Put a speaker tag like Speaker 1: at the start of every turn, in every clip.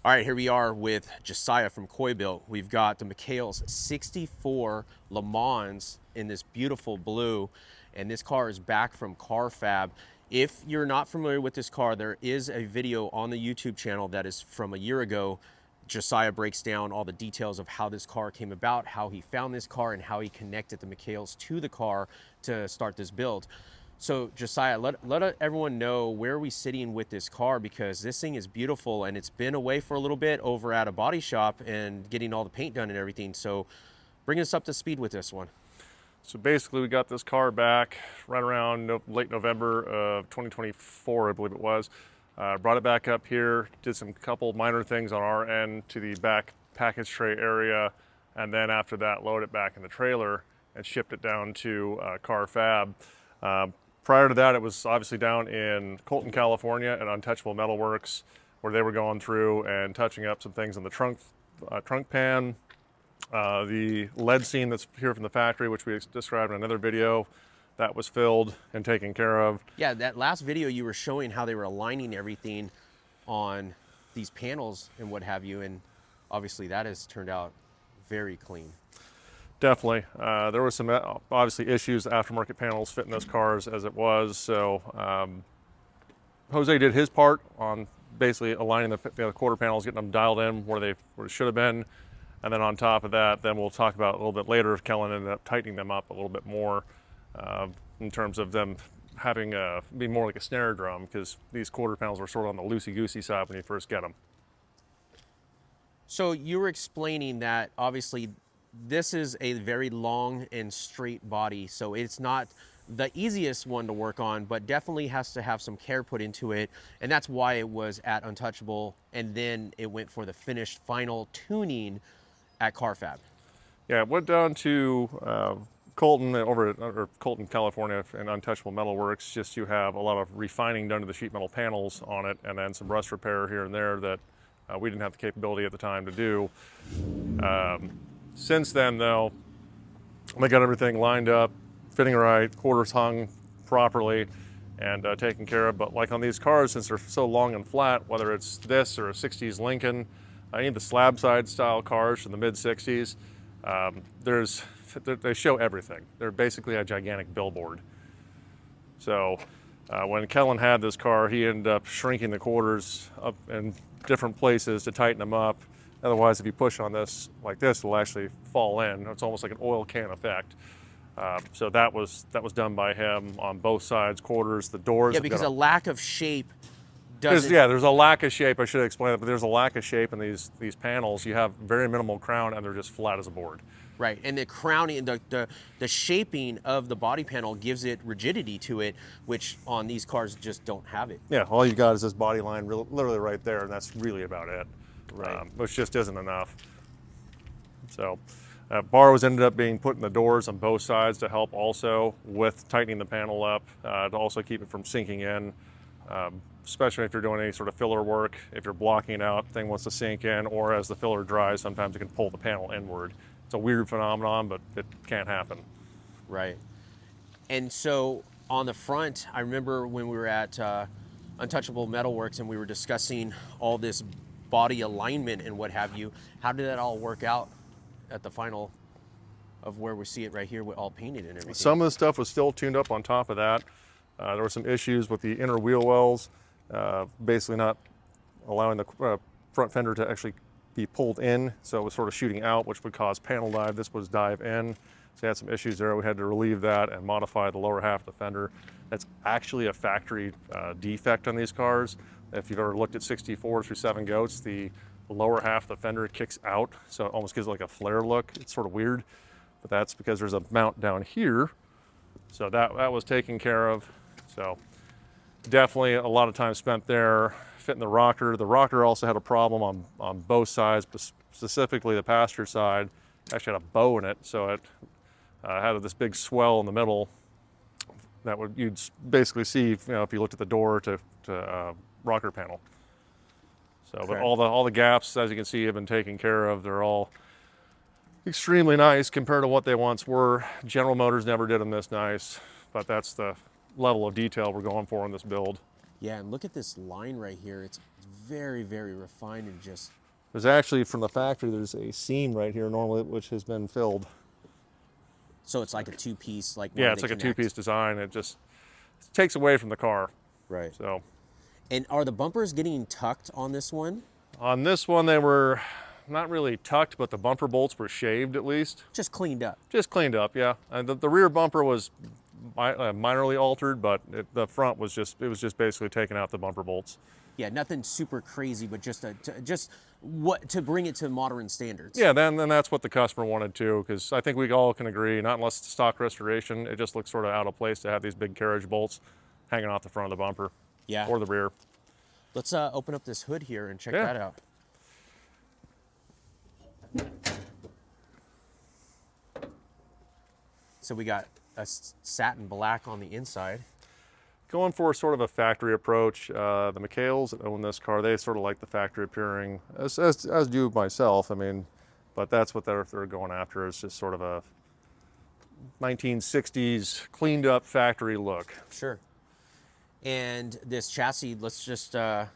Speaker 1: All right, here we are with Josiah from Coybilt. We've got the Michale's 64 Lemans in this beautiful blue, and this car is back from Carfab. If you're not familiar with this car, there is a video on the YouTube channel that is from a year ago. Josiah breaks down all the details of how this car came about, how he found this car, and how he connected the Michales to the car to start this build. So Josiah, let everyone know where are we sitting with this car, because this thing is beautiful and it's been away for a little bit over at a body shop and getting all the paint done and everything. So bring us up to speed with this one.
Speaker 2: So basically we got this car back right around late November of 2024, I believe it was. Brought it back up here, did some couple minor things on our end to the back package tray area, and then after that loaded it back in the trailer and shipped it down to Carfab. Prior to that, it was obviously down in Colton, California at Untouchable Metalworks, where they were going through and touching up some things in the trunk pan. The lead seam that's here from the factory, which we described in another video, that was filled and taken care of.
Speaker 1: Yeah, that last video you were showing how they were aligning everything on these panels and what have you, and obviously that has turned out very clean.
Speaker 2: Definitely. There were some obviously issues, aftermarket panels fitting those cars as it was. So Jose did his part on basically aligning the quarter panels, getting them dialed in where it should have been. And then on top of that, then we'll talk about a little bit later, Kellen ended up tightening them up a little bit more in terms of them having be more like a snare drum, because these quarter panels were sort of on the loosey-goosey side when you first get them.
Speaker 1: So you were explaining that obviously this is a very long and straight body, so it's not the easiest one to work on, but definitely has to have some care put into it, and that's why it was at Untouchable, and then it went for the finished final tuning at Carfab.
Speaker 2: Yeah, it went down to Colton, or Colton, California, and Untouchable Metalworks, just to have a lot of refining done to the sheet metal panels on it, and then some rust repair here and there that we didn't have the capability at the time to do. Since then, though, they got everything lined up, fitting right, quarters hung properly, and taken care of. But like on these cars, since they're so long and flat, whether it's this or a 60s Lincoln, any of the slab side style cars from the mid 60s, they show everything. They're basically a gigantic billboard. So when Kellen had this car, he ended up shrinking the quarters up in different places to tighten them up. Otherwise, if you push on this like this, it'll actually fall in. It's almost like an oil can effect. So that was done by him on both sides, quarters, the doors.
Speaker 1: Yeah, because a lack of shape doesn't...
Speaker 2: there's a lack of shape. I should explain that, but there's a lack of shape in these panels. You have very minimal crown, and they're just flat as a board.
Speaker 1: Right, and the crowning, the shaping of the body panel gives it rigidity to it, which on these cars just don't have it.
Speaker 2: Yeah, all you got is this body line literally right there, and that's really about it.
Speaker 1: Right.
Speaker 2: Which just isn't enough. So bar ended up being put in the doors on both sides to help also with tightening the panel up, to also keep it from sinking in, especially if you're doing any sort of filler work. If you're blocking it out, the thing wants to sink in, or as the filler dries, sometimes it can pull the panel inward. It's a weird phenomenon, but it can't happen.
Speaker 1: Right. And so on the front, I remember when we were at Untouchable Metalworks and we were discussing all this body alignment and what have you. How did that all work out at the final of where we see it right here with all painted and everything?
Speaker 2: Some of the stuff was still tuned up on top of that. There were some issues with the inner wheel wells, basically not allowing the front fender to actually be pulled in, so it was sort of shooting out, which would cause panel dive. This was dive in, so we had some issues there. We had to relieve that and modify the lower half of the fender. That's actually a factory defect on these cars. If you've ever looked at 64 through 7 goats, the lower half of the fender kicks out, so it almost gives it like a flare look. It's sort of weird, but that's because there's a mount down here. So that was taken care of. So definitely a lot of time spent there fitting the rocker. The rocker also had a problem on both sides, but specifically the passenger side actually had a bow in it, so it had this big swell in the middle that you'd basically see, if you looked at the door to rocker panel. So, okay. But all the gaps, as you can see, have been taken care of. They're all extremely nice compared to what they once were. General Motors never did them this nice, but that's the level of detail we're going for in this build.
Speaker 1: Yeah, and look at this line right here. It's very, very refined and just.
Speaker 2: There's actually, from the factory, there's a seam right here normally which has been filled.
Speaker 1: So it's like a two-piece, like
Speaker 2: Yeah, it's like a two-piece design. It just takes away from the car.
Speaker 1: Right.
Speaker 2: So.
Speaker 1: And are the bumpers getting tucked on this one?
Speaker 2: On this one, they were not really tucked, but the bumper bolts were shaved at least.
Speaker 1: Just cleaned up.
Speaker 2: Just cleaned up, yeah. And the rear bumper was minorly altered, but the front was just basically taking out the bumper bolts.
Speaker 1: Yeah, nothing super crazy, but just to bring it to modern standards.
Speaker 2: Yeah, then that's what the customer wanted too, because I think we all can agree, not unless it's stock restoration, it just looks sort of out of place to have these big carriage bolts hanging off the front of the bumper.
Speaker 1: Yeah.
Speaker 2: Or the rear.
Speaker 1: Let's open up this hood here and check that out. So we got a satin black on the inside.
Speaker 2: Going for sort of a factory approach. The Michales that own this car, they sort of like the factory appearing, as do myself. I mean, but that's what they're going after, is just sort of a 1960s cleaned up factory look.
Speaker 1: Sure. And this chassis, let's just talk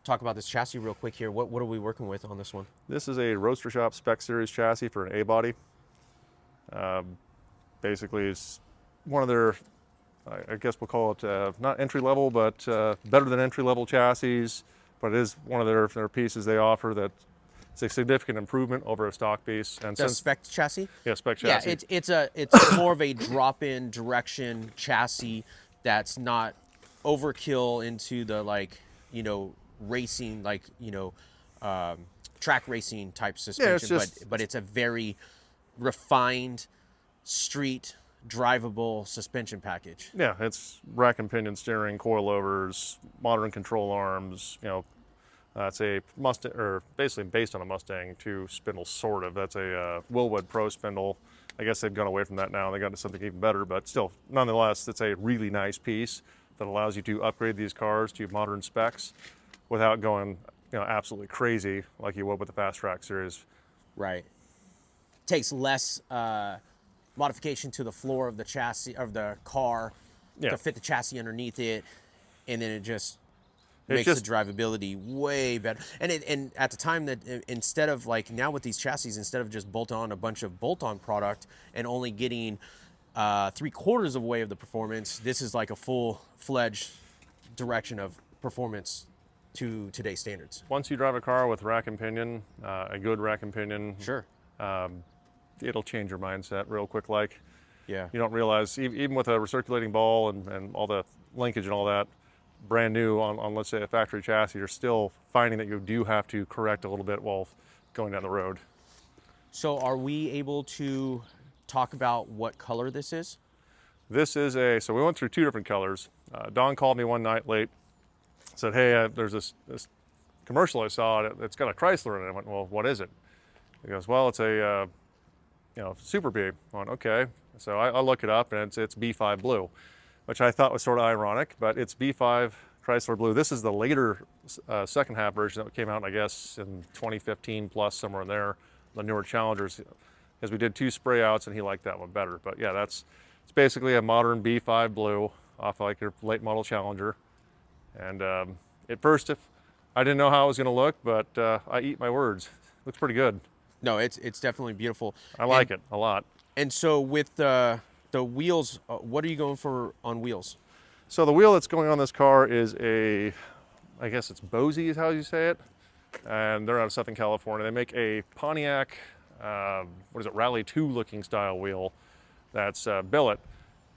Speaker 1: about this chassis real quick here. What are we working with on this one?
Speaker 2: This is a Roadster Shop Spec Series chassis for an A-body. Basically, it's one of their, I guess we'll call it not entry level, but better than entry level chassis. But it is one of their pieces they offer that it's a significant improvement over a stock piece. And
Speaker 1: the spec chassis?
Speaker 2: Yeah, spec chassis.
Speaker 1: Yeah, it's more of a drop-in direction chassis that's not overkill into the racing, track racing type suspension, but it's a very refined street drivable suspension package.
Speaker 2: Yeah, it's rack and pinion steering, coilovers, modern control arms. It's a Mustang, or basically based on a Mustang 2 spindle, sort of. That's a Willwood Pro spindle. I guess they've gone away from that now. They got to something even better, but still, nonetheless, it's a really nice piece that allows you to upgrade these cars to modern specs without going, absolutely crazy like you would with the Fast Track series.
Speaker 1: Right. Takes less modification to the floor of the chassis of the car to fit the chassis underneath it, and then it just makes the drivability way better. And at the time that instead of now with these chassis, instead of just bolting on a bunch of bolt-on product and only getting 3/4 of the way of the performance, this is like a full-fledged direction of performance to today's standards.
Speaker 2: Once you drive a car with rack and pinion, a good rack and pinion,
Speaker 1: sure,
Speaker 2: it'll change your mindset real quick.
Speaker 1: Yeah,
Speaker 2: you don't realize, even with a recirculating ball and all the linkage and all that, brand new on let's say a factory chassis, you're still finding that you do have to correct a little bit while going down the road.
Speaker 1: So are we able to talk about what color this is?
Speaker 2: This is so we went through two different colors. Don called me one night late, said, hey, there's this commercial I saw, it's got a Chrysler in it. I went, well, what is it? He goes, well, it's a Super B. I went, okay. So I look it up, and it's B5 blue, which I thought was sort of ironic, but it's B5 Chrysler blue. This is the later second half version that came out, I guess, in 2015 plus, somewhere in there, the newer Challengers, because we did 2 spray outs, and he liked that one better. But yeah, it's basically a modern B5 blue off like your late model Challenger. And at first, I didn't know how it was going to look, but I eat my words. Looks pretty good.
Speaker 1: No, it's definitely beautiful.
Speaker 2: I like it a lot.
Speaker 1: And so with the wheels, what are you going for on wheels?
Speaker 2: So the wheel that's going on this car is I guess it's Bosie is how you say it. And they're out of Southern California. They make a Pontiac, Rally 2 looking style wheel that's billet.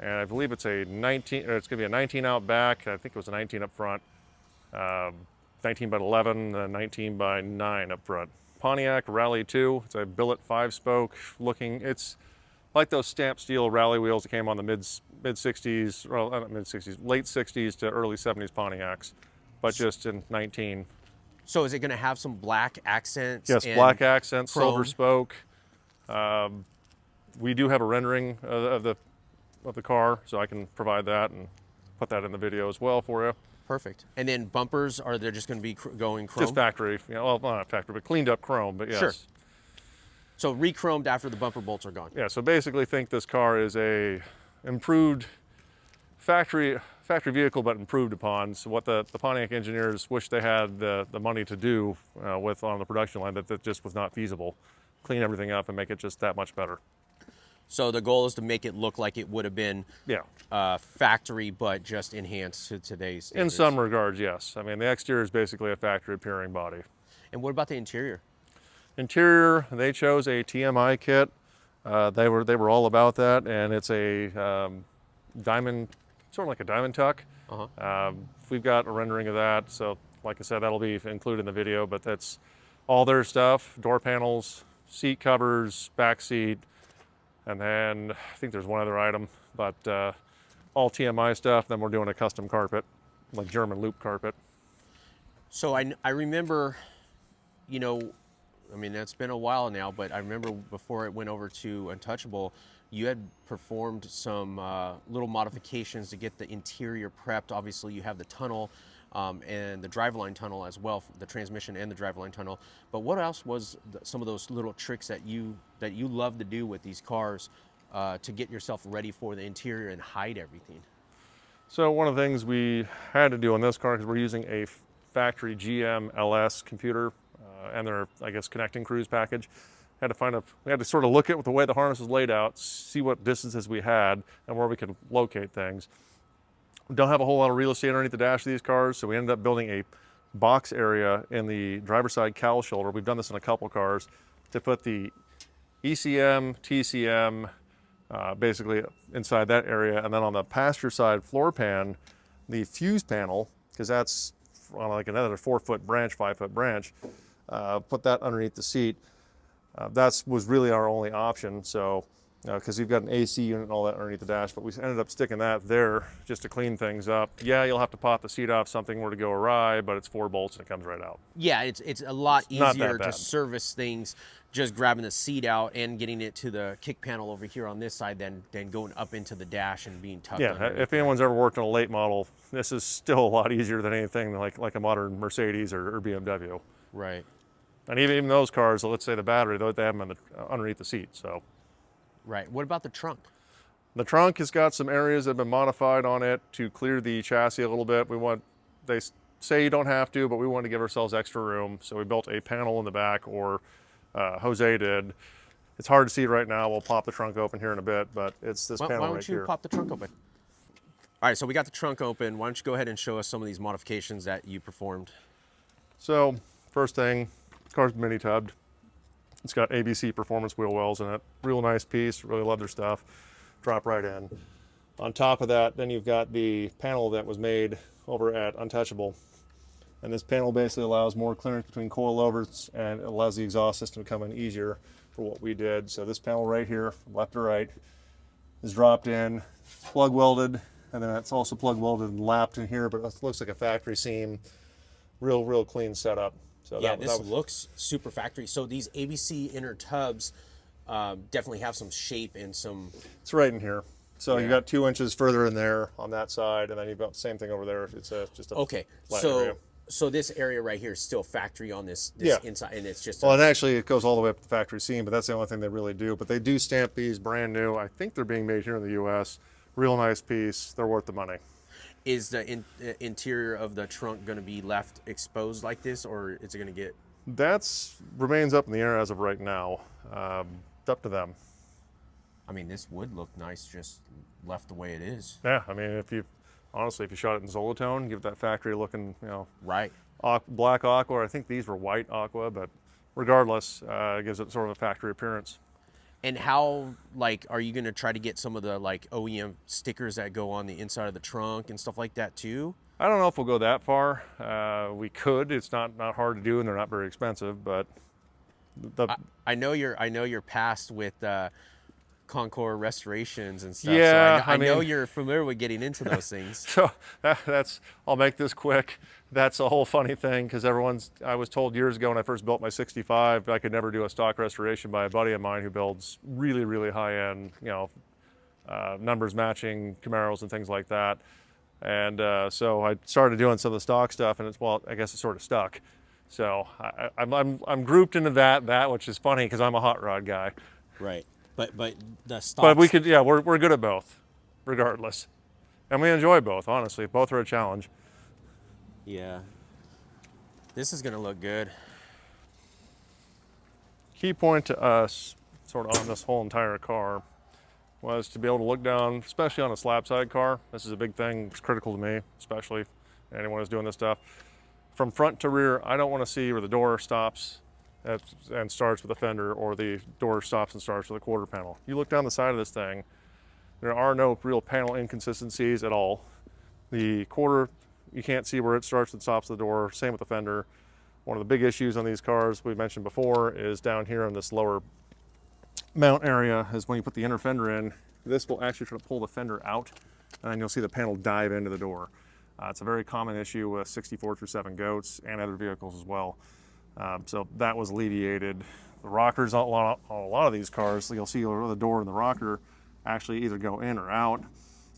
Speaker 2: And I believe it's it's going to be a 19 out back. I think it was a 19 up front. 19 by 11, 19 by 9 up front. Pontiac Rally 2. It's a billet 5-spoke looking. It's like those stamped steel rally wheels that came on the mid 60s, well, not mid 60s, late 60s to early 70s Pontiacs, but just in 19.
Speaker 1: So is it going to have some black accents?
Speaker 2: Yes, black accents, silver spoke. We do have a rendering of the car, so I can provide that and put that in the video as well for you.
Speaker 1: Perfect. And then bumpers, are they just going to be going chrome?
Speaker 2: Just factory, well, not factory, but cleaned up chrome, but yes.
Speaker 1: Sure. So re-chromed after the bumper bolts are gone.
Speaker 2: Yeah, so basically think this car is a improved factory factory vehicle, but improved upon. So what the Pontiac engineers wish they had the money to do with on the production line, that just was not feasible. Clean everything up and make it just that much better.
Speaker 1: So the goal is to make it look like it would have been factory, but just enhanced to today's standards.
Speaker 2: In some regards, yes. I mean, the exterior is basically a factory appearing body.
Speaker 1: And what about the interior?
Speaker 2: Interior, they chose a TMI kit. They were all about that, and it's a diamond, sort of like a diamond tuck. We've got a rendering of that, so like I said, that'll be included in the video, but that's all their stuff: door panels, seat covers, back seat, and then I think there's one other item, but all TMI stuff. Then we're doing a custom carpet, like German loop carpet.
Speaker 1: So I remember, you know, I mean, it's been a while now, but I remember before it went over to Untouchable, you had performed some little modifications to get the interior prepped. Obviously, you have the tunnel and the driveline tunnel as well, the transmission and the driveline tunnel. But what else was some of those little tricks that you love to do with these cars to get yourself ready for the interior and hide everything?
Speaker 2: So one of the things we had to do on this car, because we're using a factory GM LS computer and their, I guess, connecting cruise package, we had to sort of look at the way the harness was laid out, see what distances we had and where we could locate things. We don't have a whole lot of real estate underneath the dash of these cars, so we ended up building a box area in the driver's side cowl shoulder. We've done this in a couple cars to put the ECM, TCM, basically inside that area, and then on the passenger side floor pan, the fuse panel, because that's on like another 4-foot branch, 5-foot branch, put that underneath the seat. That was really our only option. So, because we've got an AC unit and all that underneath the dash, but we ended up sticking that there just to clean things up. Yeah, you'll have to pop the seat off if something were to go awry, but it's 4 bolts and it comes right out.
Speaker 1: Yeah, it's a lot easier to
Speaker 2: bad.
Speaker 1: service things just grabbing the seat out and getting it to the kick panel over here on this side than going up into the dash and being tucked under.
Speaker 2: Yeah, if anyone's ever worked on a late model, this is still a lot easier than anything like a modern Mercedes or BMW.
Speaker 1: Right.
Speaker 2: And even those cars, let's say the battery, they have them underneath the seat. So.
Speaker 1: Right. What about the trunk?
Speaker 2: The trunk has got some areas that have been modified on it to clear the chassis a little bit. They say you don't have to, but we want to give ourselves extra room. So we built a panel in the back, or Jose did. It's hard to see right now. We'll pop the trunk open here in a bit, but it's this panel right here.
Speaker 1: Why don't you pop the trunk open? All right, so we got the trunk open. Why don't you go ahead and show us some of these modifications that you performed?
Speaker 2: So first thing, the car's mini tubbed. It's got ABC performance wheel wells in it. Real nice piece, really love their stuff. Drop right in. On top of that, then you've got the panel that was made over at Untouchable. And this panel basically allows more clearance between coilovers and it allows the exhaust system to come in easier for what we did. So this panel right here, from left to right, is dropped in, plug welded, and then it's also plug welded and lapped in here, but it looks like a factory seam. Real clean setup. So
Speaker 1: yeah, this looks super factory. So these ABC inner tubs definitely have some shape and some...
Speaker 2: It's right in here. So you've got 2 inches further in there on that side, and then you've got the same thing over there. It's just a flat area.
Speaker 1: So this area right here is still factory on this inside, and it's just...
Speaker 2: Well, and actually it goes all the way up to the factory seam, but that's the only thing they really do. But they do stamp these brand new. I think they're being made here in the U.S. Real nice piece. They're worth the money.
Speaker 1: Is the interior of the trunk going to be left exposed like this, or is it going to get...
Speaker 2: That remains up in the air as of right now. It's up to them.
Speaker 1: I mean, this would look nice just left the way it is.
Speaker 2: Yeah, I mean, honestly, if you shot it in Zolatone, give that factory looking,
Speaker 1: right,
Speaker 2: black aqua. I think these were white aqua, but regardless, it gives it sort of a factory appearance.
Speaker 1: And how, are you going to try to get some of the, OEM stickers that go on the inside of the trunk and stuff like that, too?
Speaker 2: I don't know if we'll go that far. We could. It's not hard to do, and they're not very expensive, but...
Speaker 1: I know you're past with Concord restorations and stuff.
Speaker 2: Yeah,
Speaker 1: so I know you're familiar with getting into those things.
Speaker 2: So I'll make this quick. That's a whole funny thing, because I was told years ago when I first built my 65, I could never do a stock restoration by a buddy of mine who builds really, really high-end, numbers matching Camaros and things like that. And so I started doing some of the stock stuff, and I guess it sort of stuck. So I'm grouped into that, which is funny because I'm a hot rod guy.
Speaker 1: Right. But the stock.
Speaker 2: But we could, we're good at both, regardless. And we enjoy both, honestly. Both are a challenge.
Speaker 1: Yeah. This is gonna look good.
Speaker 2: Key point to us, sort of on this whole entire car, was to be able to look down, especially on a slab side car. This is a big thing. It's critical to me, especially anyone who's doing this stuff. From front to rear, I don't want to see where the door stops and starts with the fender, or the door stops and starts with a quarter panel. You look down the side of this thing, there are no real panel inconsistencies at all. The quarter, you can't see where it starts and stops the door. Same with the fender. One of the big issues on these cars we mentioned before is down here in this lower mount area is when you put the inner fender in, this will actually try to pull the fender out, and then you'll see the panel dive into the door. It's a very common issue with 64 through 7 goats and other vehicles as well. So that was alleviated. The rockers on a lot of these cars, you'll see the door and the rocker actually either go in or out.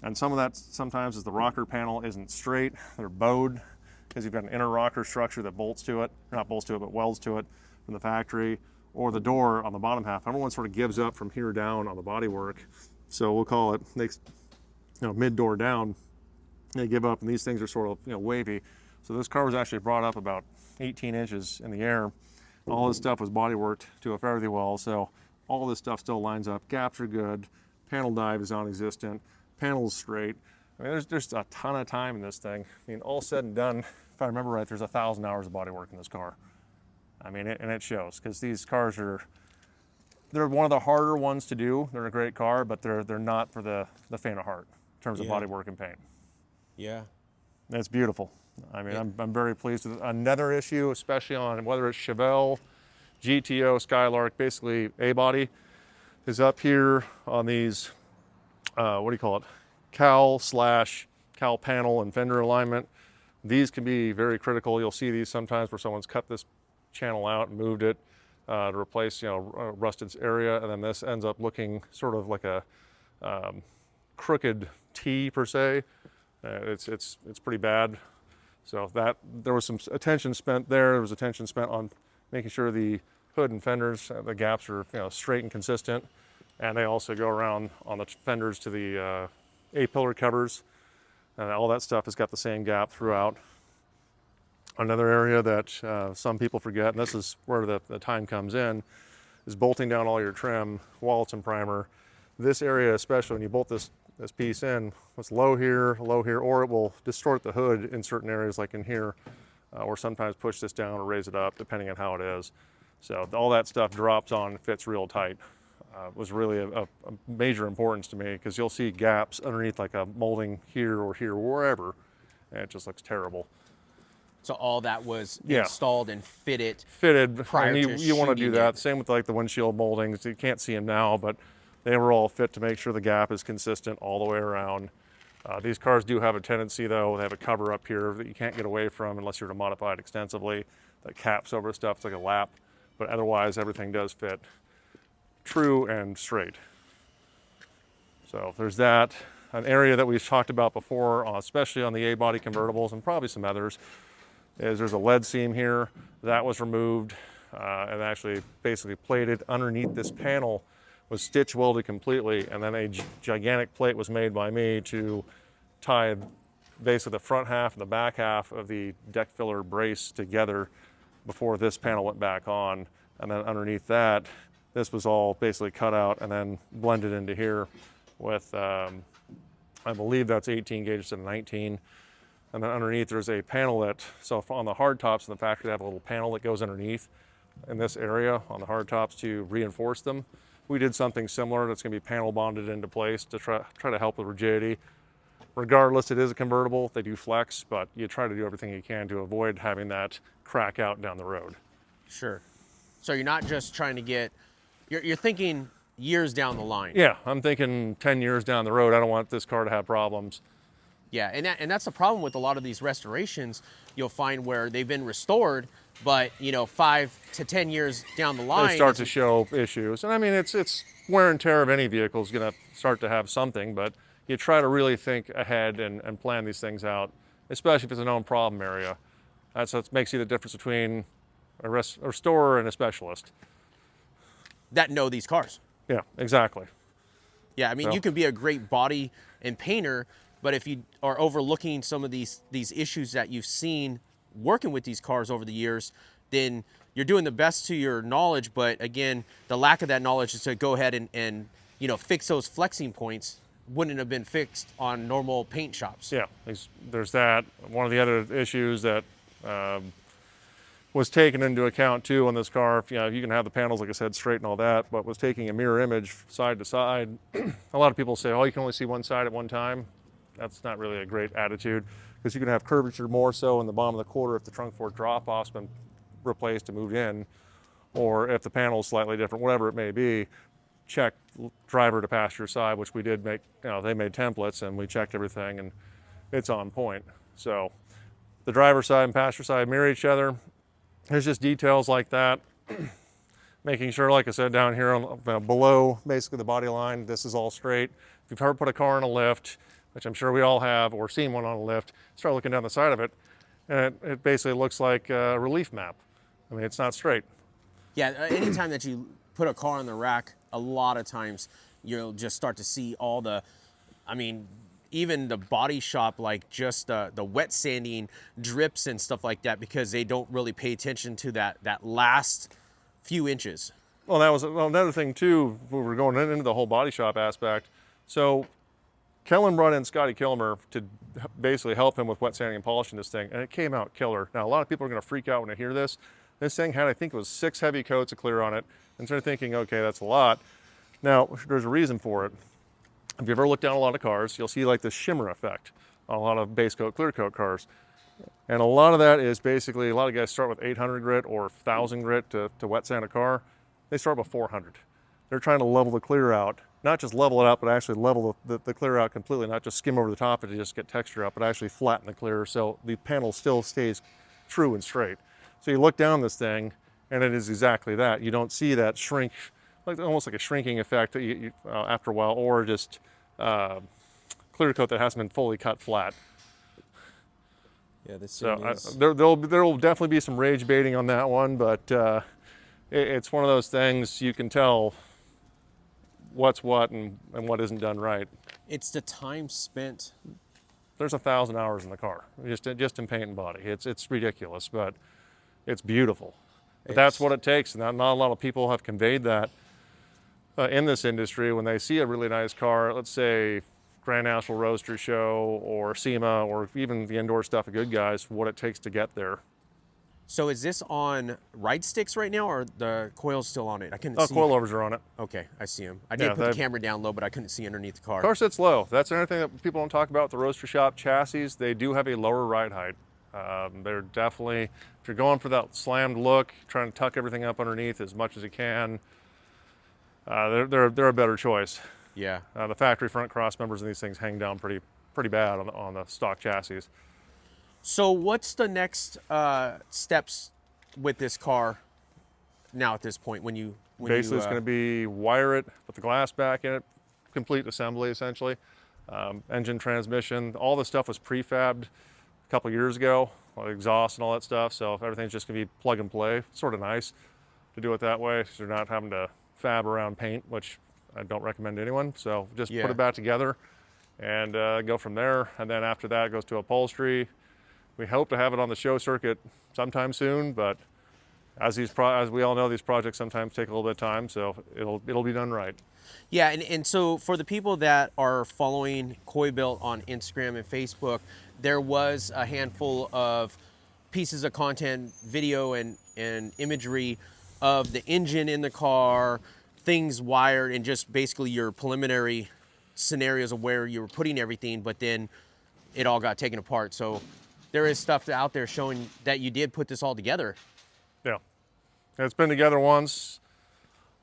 Speaker 2: And some of that sometimes is the rocker panel isn't straight, they're bowed, because you've got an inner rocker structure that bolts to it, not bolts to it, but welds to it from the factory, or the door on the bottom half. Everyone sort of gives up from here down on the bodywork. So we'll call it mid door down, they give up, and these things are sort of wavy. So this car was actually brought up about 18 inches in the air. All this stuff was bodyworked to a fairly well, so all this stuff still lines up. Gaps are good, panel dive is non-existent, panel's straight. I mean, there's a ton of time in this thing. I mean, all said and done, if I remember right, there's 1,000 hours of bodywork in this car. I mean, and it shows, because these cars they're one of the harder ones to do. They're a great car, but they're not for the faint of heart in terms of bodywork and paint.
Speaker 1: Yeah.
Speaker 2: It's beautiful. I mean, I'm very pleased with it. Another issue, especially on whether it's Chevelle, GTO, Skylark, basically A-body, is up here on these, what do you call it? Cowl panel and fender alignment. These can be very critical. You'll see these sometimes where someone's cut this channel out and moved it to replace, a rusted area, and then this ends up looking sort of like a crooked T per se. It's pretty bad. So there was some attention spent there. There was attention spent on making sure the hood and fenders, the gaps are straight and consistent, and they also go around on the fenders to the A-pillar covers, and all that stuff has got the same gap throughout. Another area that some people forget, and this is where the time comes in, is bolting down all your trim, wallets and primer. This area, especially when you bolt this piece in, it's low here, or it will distort the hood in certain areas like in here, or sometimes push this down or raise it up depending on how it is. So all that stuff drops on, fits real tight. Was really a major importance to me, because you'll see gaps underneath like a molding here or here, wherever, and it just looks terrible.
Speaker 1: So all that was installed and fitted prior
Speaker 2: and
Speaker 1: to
Speaker 2: you want to do that.
Speaker 1: it.
Speaker 2: Same with like the windshield moldings. You can't see them now, but they were all fit to make sure the gap is consistent all the way around. These cars do have a tendency, though, they have a cover up here that you can't get away from unless you're to modify it extensively that caps over stuff. It's like a lap, but otherwise everything does fit true and straight. So there's that. An area that we've talked about before, especially on the A-body convertibles and probably some others, is there's a lead seam here. That was removed and actually basically plated underneath this panel, was stitch welded completely, and then a gigantic plate was made by me to tie basically the front half and the back half of the deck filler brace together before this panel went back on. And then underneath that, this was all basically cut out and then blended into here with, I believe that's 18 gauge instead of 19. And then underneath there's a panel so on the hard tops in the factory, they have a little panel that goes underneath in this area on the hard tops to reinforce them. We did something similar that's going to be panel bonded into place to try to help with rigidity. Regardless, it is a convertible, they do flex, but you try to do everything you can to avoid having that crack out down the road.
Speaker 1: Sure. So you're not just trying to get, you're thinking years down the line.
Speaker 2: Yeah, I'm thinking 10 years down the road, I don't want this car to have problems.
Speaker 1: Yeah, and that's the problem with a lot of these restorations. You'll find where they've been restored, but 5 to 10 years down the line,
Speaker 2: they start to show issues. And I mean, it's wear and tear of any vehicle is going to start to have something, but you try to really think ahead and plan these things out, especially if it's a known problem area. That's what makes you the difference between a restorer and a specialist.
Speaker 1: that know these cars.
Speaker 2: Yeah, exactly.
Speaker 1: Yeah, I mean,
Speaker 2: So-
Speaker 1: you can be a great body and painter, But if you are overlooking some of these issues that you've seen working with these cars over the years, then you're doing the best to your knowledge. But again, the lack of that knowledge is to go ahead and you know, fix those flexing points wouldn't have been fixed on normal paint shops.
Speaker 2: Yeah, there's that. One of the other issues that was taken into account too on this car, you know, you can have the panels, like I said, straight and all that, but was taking a mirror image side to side. A lot of people say, oh, you can only see one side at one time. That's not really a great attitude, because you can have curvature more so in the bottom of the quarter if the trunk fork drop-off's been replaced and moved in, or if the panel is slightly different, whatever it may be. Check driver to passenger side, which we did make, you know, they made templates and we checked everything and it's on point. So the driver side and passenger side mirror each other. There's just details like that. Making sure, like I said, down here on, below basically the body line, this is all straight. If you've ever put a car in a lift, which I'm sure we all have, or seen one on a lift, start looking down the side of it, and it basically looks like a relief map. I mean, it's not straight.
Speaker 1: Yeah, anytime that you put a car on the rack, a lot of times you'll just start to see all the, I mean, even the body shop, like just the wet sanding drips and stuff like that, because they don't really pay attention to that last few inches.
Speaker 2: Well, that was another thing too. We were going into the whole body shop aspect. So Kellen brought in Scotty Kilmer to basically help him with wet sanding and polishing this thing, and it came out killer. Now, a lot of people are going to freak out when they hear this. This thing had, I think it was 6 heavy coats of clear on it, and they're thinking, okay, that's a lot. Now, there's a reason for it. If you ever look down a lot of cars, you'll see like this shimmer effect on a lot of base coat, clear coat cars. And a lot of that is basically, a lot of guys start with 800 grit or 1000 grit to wet sand a car. They start with 400. They're trying to level the clear out, not just level it out, but actually level the clear out completely, not just skim over the top of it to just get texture up, but actually flatten the clear so the panel still stays true and straight. So you look down this thing, and it is exactly that. You don't see that shrink, like almost like a shrinking effect after a while, or just clear coat that hasn't been fully cut flat.
Speaker 1: Yeah, this
Speaker 2: So there will definitely be some rage baiting on that one, but it's one of those things you can tell what's what and what isn't done right.
Speaker 1: It's the time spent.
Speaker 2: There's 1,000 hours in the car, just in paint and body. It's ridiculous, but it's beautiful. But that's what it takes, and not a lot of people have conveyed that in this industry. When they see a really nice car, let's say Grand National Roadster Show or SEMA or even the indoor stuff of Good Guys, what it takes to get there.
Speaker 1: So is this on ride sticks right now, or the coil's still on it? I couldn't see.
Speaker 2: Coilovers are on it.
Speaker 1: Okay, I see them. I did put the camera down low, but I couldn't see underneath the car.
Speaker 2: Car sits low. That's another thing that people don't talk about with the Roadster Shop chassis. They do have a lower ride height. They're definitely, if you're going for that slammed look, trying to tuck everything up underneath as much as you can, they're a better choice.
Speaker 1: Yeah.
Speaker 2: The factory front cross members of these things hang down pretty bad on the stock chassis.
Speaker 1: So what's the next steps with this car now at this point?
Speaker 2: Basically, it's going to be wire it, put the glass back in it, complete assembly essentially. Engine, transmission, all this stuff was prefabbed a couple years ago, like exhaust and all that stuff. So if everything's just going to be plug and play, it's sort of nice to do it that way, so you're not having to fab around paint, which I don't recommend to anyone. So just put it back together and go from there. And then after that, it goes to upholstery. We hope to have it on the show circuit sometime soon, but as we all know, these projects sometimes take a little bit of time, so it'll be done right.
Speaker 1: Yeah, and so for the people that are following Coybilt on Instagram and Facebook, there was a handful of pieces of content, video and imagery of the engine in the car, things wired, and just basically your preliminary scenarios of where you were putting everything, but then it all got taken apart. So there is stuff out there showing that you did put this all together.
Speaker 2: Yeah, it's been together once.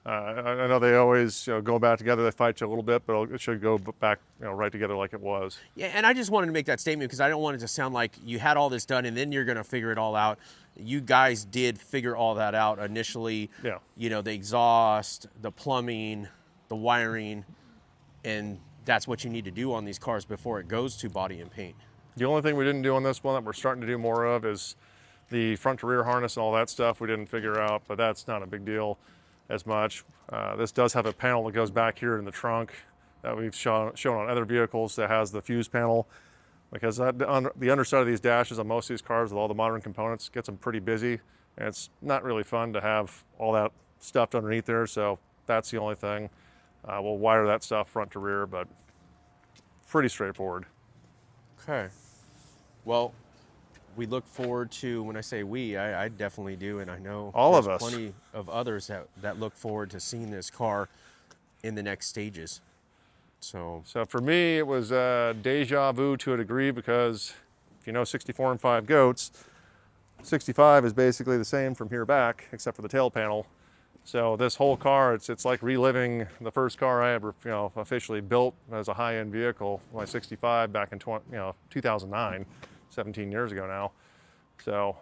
Speaker 2: I know they always go back together. They fight you a little bit, but it should go back right together like it was.
Speaker 1: Yeah, and I just wanted to make that statement because I don't want it to sound like you had all this done and then you're going to figure it all out. You guys did figure all that out initially.
Speaker 2: Yeah.
Speaker 1: The exhaust, the plumbing, the wiring, and that's what you need to do on these cars before it goes to body and paint.
Speaker 2: The only thing we didn't do on this one that we're starting to do more of is the front to rear harness and all that stuff we didn't figure out, but that's not a big deal as much. This does have a panel that goes back here in the trunk that we've shown on other vehicles that has the fuse panel, because on the underside of these dashes on most of these cars with all the modern components gets them pretty busy, and it's not really fun to have all that stuffed underneath there. So that's the only thing. We'll wire that stuff front to rear, but pretty straightforward.
Speaker 1: Okay. Well, we look forward to, when I say we, I definitely do, and I know
Speaker 2: All of
Speaker 1: there's
Speaker 2: us.
Speaker 1: plenty of others that look forward to seeing this car in the next stages. So
Speaker 2: for me, it was deja vu to a degree, because if you know 64 and 5 goats, 65 is basically the same from here back, except for the tail panel. So this whole car, it's like reliving the first car I ever, officially built as a high-end vehicle, my 65 back in 2009, 17 years ago now. So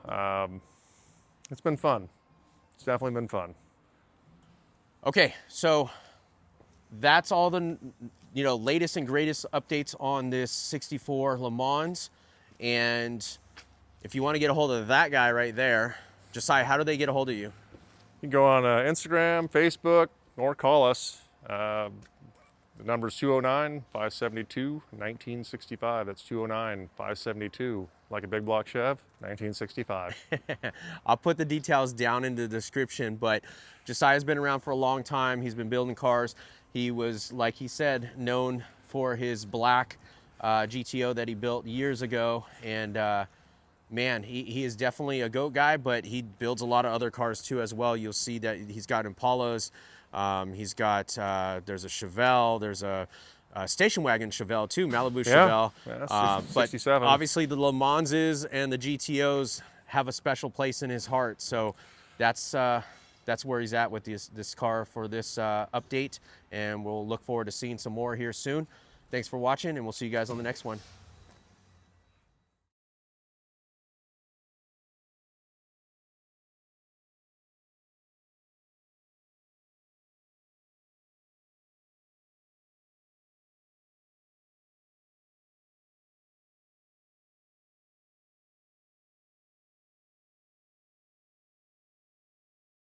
Speaker 2: it's been fun. It's definitely been fun.
Speaker 1: okay, so that's all the latest and greatest updates on this 64 Le Mans. And if you want to get a hold of that guy right there, Josiah, how do they get a hold of you?
Speaker 2: You can go on Instagram, Facebook, or call us. The number is 209-572-1965. That's 209-572, like a big block Chev, 1965.
Speaker 1: I'll put the details down in the description, but Josiah's been around for a long time. He's been building cars. He was, like he said, known for his black GTO that he built years ago. And man, he is definitely a GOAT guy, but he builds a lot of other cars too as well. You'll see that he's got Impalas. He's got, there's a Chevelle, there's a station wagon Chevelle too, Malibu Chevelle.
Speaker 2: Yeah,
Speaker 1: But
Speaker 2: 67.
Speaker 1: obviously the Le Manses and the GTOs have a special place in his heart. So that's where he's at with this car for this update. And we'll look forward to seeing some more here soon. Thanks for watching, and we'll see you guys on the next one.